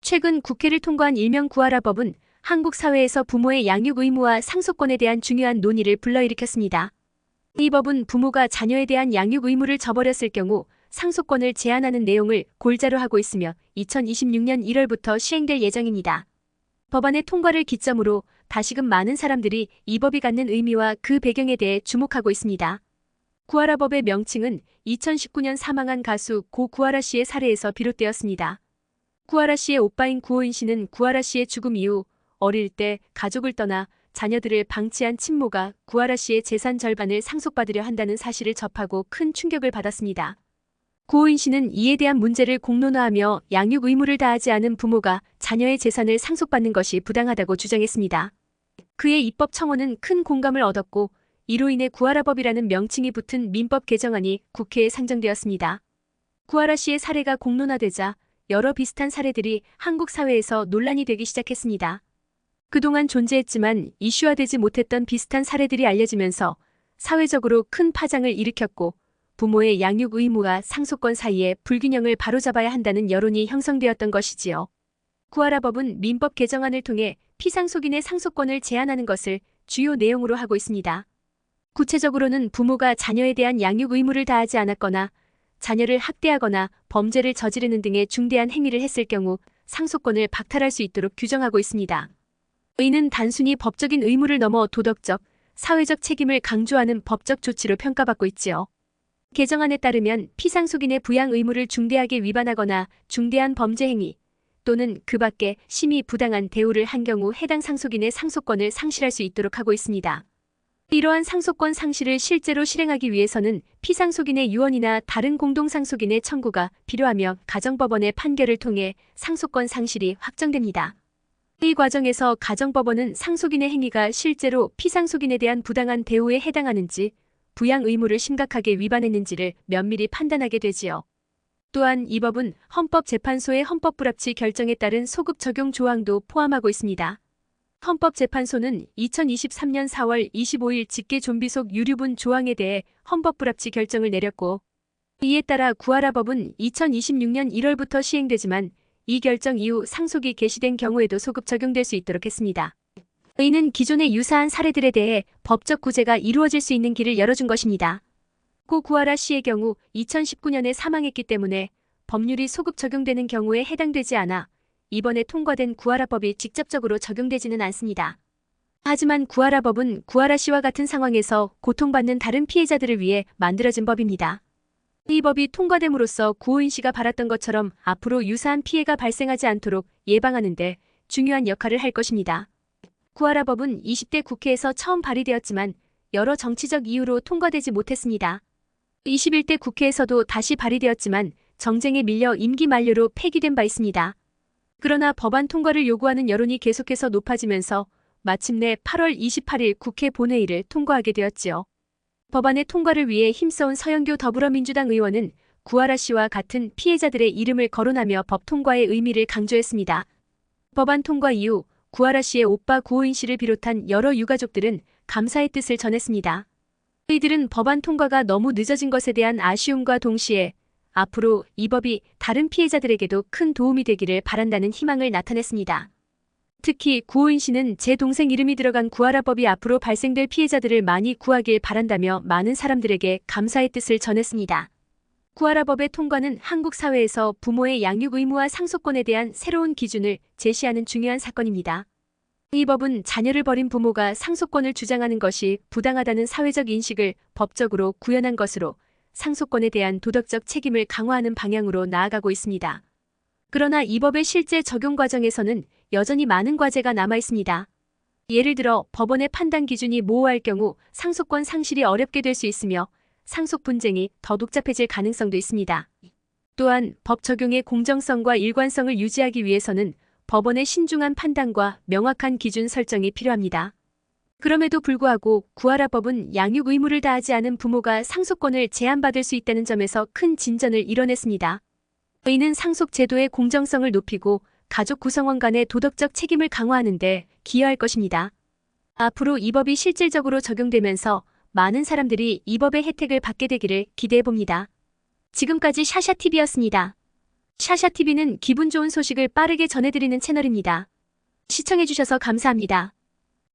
최근 국회를 통과한 일명 구하라법은 한국 사회에서 부모의 양육 의무와 상속권에 대한 중요한 논의를 불러일으켰습니다. 이 법은 부모가 자녀에 대한 양육 의무를 저버렸을 경우 상속권을 제한하는 내용을 골자로 하고 있으며 2026년 1월부터 시행될 예정입니다. 법안의 통과를 기점으로 다시금 많은 사람들이 이 법이 갖는 의미와 그 배경에 대해 주목하고 있습니다. 구하라법의 명칭은 2019년 사망한 가수 고 구하라 씨의 사례에서 비롯되었습니다. 구하라 씨의 오빠인 구호인 씨는 구하라 씨의 죽음 이후 어릴 때 가족을 떠나 자녀들을 방치한 친모가 구하라 씨의 재산 절반을 상속받으려 한다는 사실을 접하고 큰 충격을 받았습니다. 구호인 씨는 이에 대한 문제를 공론화하며 양육 의무를 다하지 않은 부모가 자녀의 재산을 상속받는 것이 부당하다고 주장했습니다. 그의 입법 청원은 큰 공감을 얻었고 이로 인해 구하라법이라는 명칭이 붙은 민법 개정안이 국회에 상정되었습니다. 구하라 씨의 사례가 공론화되자 여러 비슷한 사례들이 한국 사회에서 논란이 되기 시작했습니다. 그동안 존재했지만 이슈화되지 못했던 비슷한 사례들이 알려지면서 사회적으로 큰 파장을 일으켰고 부모의 양육 의무와 상속권 사이의 불균형을 바로잡아야 한다는 여론이 형성되었던 것이지요. 구하라법은 민법 개정안을 통해 피상속인의 상속권을 제한하는 것을 주요 내용으로 하고 있습니다. 구체적으로는 부모가 자녀에 대한 양육 의무를 다하지 않았거나 자녀를 학대하거나 범죄를 저지르는 등의 중대한 행위를 했을 경우 상속권을 박탈할 수 있도록 규정하고 있습니다. 이는 단순히 법적인 의무를 넘어 도덕적, 사회적 책임을 강조하는 법적 조치로 평가받고 있지요. 개정안에 따르면 피상속인의 부양 의무를 중대하게 위반하거나 중대한 범죄 행위 또는 그 밖에 심히 부당한 대우를 한 경우 해당 상속인의 상속권을 상실할 수 있도록 하고 있습니다. 이러한 상속권 상실을 실제로 실행하기 위해서는 피상속인의 유언이나 다른 공동상속인의 청구가 필요하며 가정법원의 판결을 통해 상속권 상실이 확정됩니다. 이 과정에서 가정법원은 상속인의 행위가 실제로 피상속인에 대한 부당한 대우에 해당하는지 부양 의무를 심각하게 위반했는지를 면밀히 판단하게 되지요. 또한 이 법은 헌법재판소의 헌법불합치 결정에 따른 소급 적용 조항도 포함하고 있습니다. 헌법재판소는 2023년 4월 25일 직계 좀비속 유류분 조항에 대해 헌법불합치 결정을 내렸고 이에 따라 구하라법은 2026년 1월부터 시행되지만 이 결정 이후 상속이 개시된 경우에도 소급 적용될 수 있도록 했습니다. 이는 기존의 유사한 사례들에 대해 법적 구제가 이루어질 수 있는 길을 열어준 것입니다. 고 구하라 씨의 경우 2019년에 사망했기 때문에 법률이 소급 적용되는 경우에 해당되지 않아 이번에 통과된 구하라법이 직접적으로 적용되지는 않습니다. 하지만 구하라법은 구하라 씨와 같은 상황에서 고통받는 다른 피해자들을 위해 만들어진 법입니다. 이 법이 통과됨으로써 구호인 씨가 바랐던 것처럼 앞으로 유사한 피해가 발생하지 않도록 예방하는 데 중요한 역할을 할 것입니다. 구하라법은 20대 국회에서 처음 발의되었지만 여러 정치적 이유로 통과되지 못했습니다. 21대 국회에서도 다시 발의되었지만 정쟁에 밀려 임기 만료로 폐기된 바 있습니다. 그러나 법안 통과를 요구하는 여론이 계속해서 높아지면서 마침내 8월 28일 국회 본회의를 통과하게 되었지요. 법안의 통과를 위해 힘써온 서영교 더불어민주당 의원은 구하라 씨와 같은 피해자들의 이름을 거론하며 법 통과의 의미를 강조했습니다. 법안 통과 이후 구하라 씨의 오빠 구호인 씨를 비롯한 여러 유가족들은 감사의 뜻을 전했습니다. 이들은 법안 통과가 너무 늦어진 것에 대한 아쉬움과 동시에 앞으로 이 법이 다른 피해자들에게도 큰 도움이 되기를 바란다는 희망을 나타냈습니다. 특히 구호인 씨는 제 동생 이름이 들어간 구하라법이 앞으로 발생될 피해자들을 많이 구하길 바란다며 많은 사람들에게 감사의 뜻을 전했습니다. 구하라법의 통과는 한국 사회에서 부모의 양육 의무와 상속권에 대한 새로운 기준을 제시하는 중요한 사건입니다. 이 법은 자녀를 버린 부모가 상속권을 주장하는 것이 부당하다는 사회적 인식을 법적으로 구현한 것으로 상속권에 대한 도덕적 책임을 강화하는 방향으로 나아가고 있습니다. 그러나 이 법의 실제 적용 과정에서는 여전히 많은 과제가 남아 있습니다. 예를 들어 법원의 판단 기준이 모호할 경우 상속권 상실이 어렵게 될 수 있으며 상속 분쟁이 더 복잡해질 가능성도 있습니다. 또한 법 적용의 공정성과 일관성을 유지하기 위해서는 법원의 신중한 판단과 명확한 기준 설정이 필요합니다. 그럼에도 불구하고 구하라법은 양육 의무를 다하지 않은 부모가 상속권을 제한받을 수 있다는 점에서 큰 진전을 이뤄냈습니다. 이는 상속 제도의 공정성을 높이고 가족 구성원 간의 도덕적 책임을 강화하는 데 기여할 것입니다. 앞으로 이 법이 실질적으로 적용되면서 많은 사람들이 이 법의 혜택을 받게 되기를 기대해봅니다. 지금까지 샤샤TV였습니다. 샤샤TV는 기분 좋은 소식을 빠르게 전해드리는 채널입니다. 시청해주셔서 감사합니다.